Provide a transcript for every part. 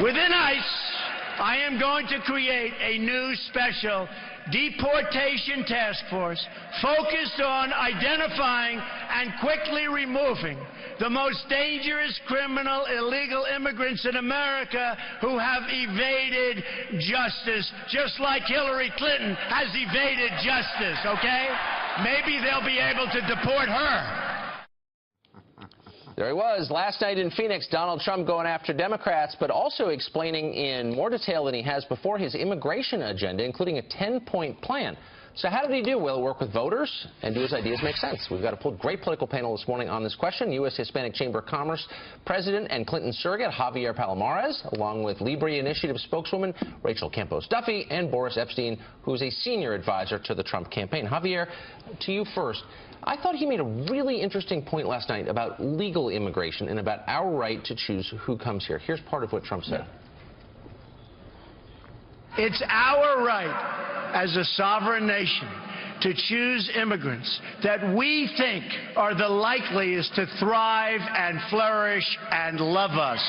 Within ICE, I am going to create a new special deportation task force focused on identifying and quickly removing the most dangerous criminal illegal immigrants in America who have evaded justice, just like Hillary Clinton has evaded justice, okay? Maybe they'll be able to deport her. There he was last night in Phoenix, Donald Trump going after Democrats, but also explaining in more detail than he has before his immigration agenda, including a 10-point plan. So how did he do? Will he work with voters and do his ideas make sense? We've got a great political panel this morning on this question. U.S. Hispanic Chamber of Commerce President and Clinton surrogate Javier Palomares, along with Libre Initiative spokeswoman Rachel Campos Duffy, and Boris Epshteyn, who is a senior advisor to the Trump campaign. Javier, to you first. I thought he made a really interesting point last night about legal immigration and about our right to choose who comes here. Here's part of what Trump said. It's our right as a sovereign nation to choose immigrants that we think are the likeliest to thrive and flourish and love us.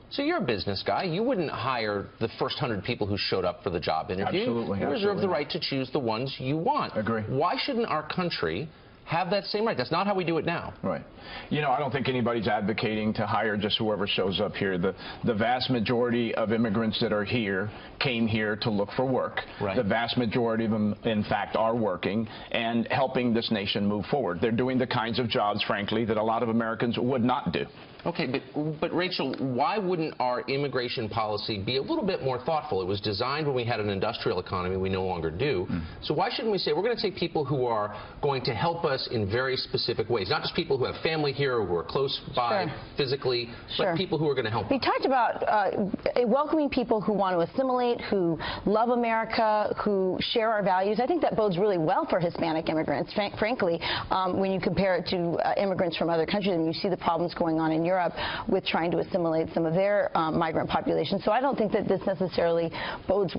So you're a business guy. You wouldn't hire the first 100 people who showed up for the job interview. Absolutely. You reserve the right to choose the ones you want. Agree. Why shouldn't our country have that same right? That's not how we do it now. Right. You know, I don't think anybody's advocating to hire just whoever shows up here. The vast majority of immigrants that are here came here to look for work. Right. The vast majority of them, in fact, are working and helping this nation move forward. They're doing the kinds of jobs, frankly, that a lot of Americans would not do. Okay, but Rachel, why wouldn't our immigration policy be a little bit more thoughtful? It was designed when we had an industrial economy. We no longer do. So why shouldn't we say we're going to take people who are going to help us in very specific ways, not just people who have family here or who are close by physically, but people who are going to help us? We talked about welcoming people who want to assimilate, who love America, who share our values. I think that bodes really well for Hispanic immigrants, frankly, when you compare it to immigrants from other countries, and you see the problems going on in Europe with trying to assimilate some of their migrant population. So I don't think that this necessarily bodes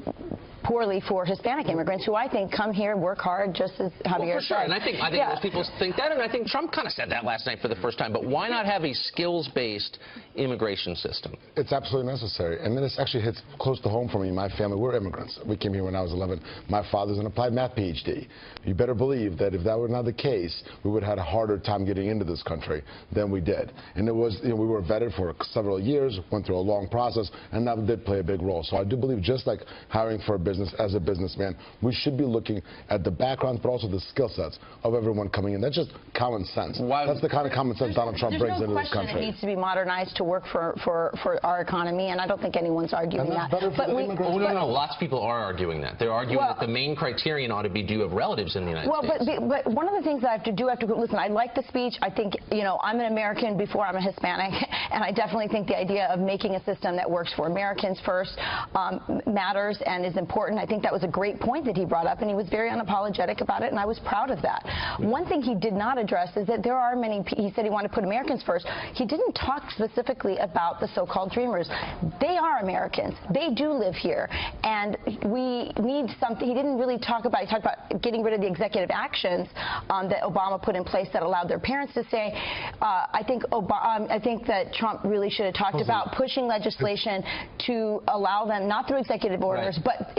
poorly for Hispanic immigrants, who I think come here, work hard, just as Javier said. And I think most people think that, and I think Trump kind of said that last night for the first time. But why not have a skills-based immigration system? It's absolutely necessary. And then this actually hits close to home for me. My family, we're immigrants. We came here when I was 11. My father's an applied math PhD. You better believe that if that were not the case, we would have had a harder time getting into this country than we did. And it was, we were vetted for several years, went through a long process, and that did play a big role. So I do believe, just like hiring for a business as a businessman, we should be looking at the backgrounds, but also the skill sets of everyone coming in. That's just common sense. That's the kind of common sense Donald Trump brings into this country. It needs to be modernized to work for our economy, and I don't think anyone's arguing that. No, lots of people are arguing that. They're arguing that the main criterion ought to be, do you have relatives in the United States? But one of the things that I have to do, listen, I like the speech. I think, I'm an American before I'm a Hispanic, and I definitely think the idea of making a system that works for Americans first matters and is important. I think that was a great point that he brought up, and he was very unapologetic about it, and I was proud of that. One thing he did not address is that there are many, he said he wanted to put Americans first. He didn't talk specifically about the so-called dreamers. They are Americans. They do live here, and we need something. He didn't really talk about, he talked about getting rid of the executive actions that Obama put in place that allowed their parents to stay. I think that Trump really should have talked about pushing legislation to allow them, not through executive orders, but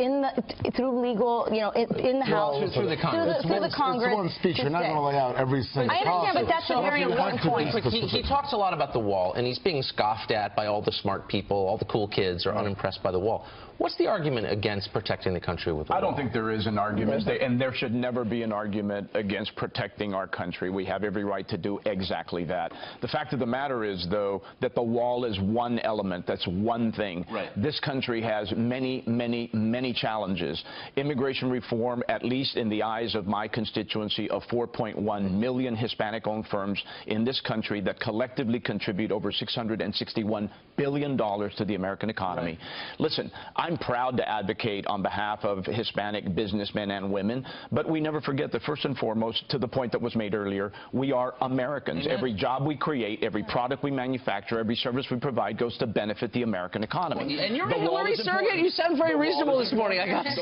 through legal, in the House, through the Congress. Through the Congress. It's one speech. You're not going to lay out every single I understand, but that's a very important point. He talks a lot about the wall, and he's being scoffed at by all the smart people. All the cool kids are unimpressed by the wall. What's the argument against protecting the country with the wall? I don't think there is an argument, and there should never be an argument against protecting our country. We have every right to do exactly that. The fact of the matter is, though, that the wall is one element. That's one thing. Right. This country has many, many, many challenges. Immigration reform, at least in the eyes of my constituency of 4.1 million Hispanic-owned firms in this country that collectively contribute over $661 billion to the American economy. Right. Listen, I'm proud to advocate on behalf of Hispanic businessmen and women, but we never forget that first and foremost, to the point that was made earlier, we are Americans. Amen. Every job we create, every product we manufacture, every service we provide goes to benefit the American economy. And you're a Hillary surrogate. You sound very reasonable this morning, I got to say.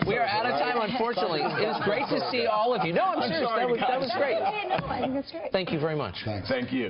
We are out of time, unfortunately. It is great to see all of you. No, I'm serious. That was great. I think that's great. Thank you very much. Thanks. Thank you.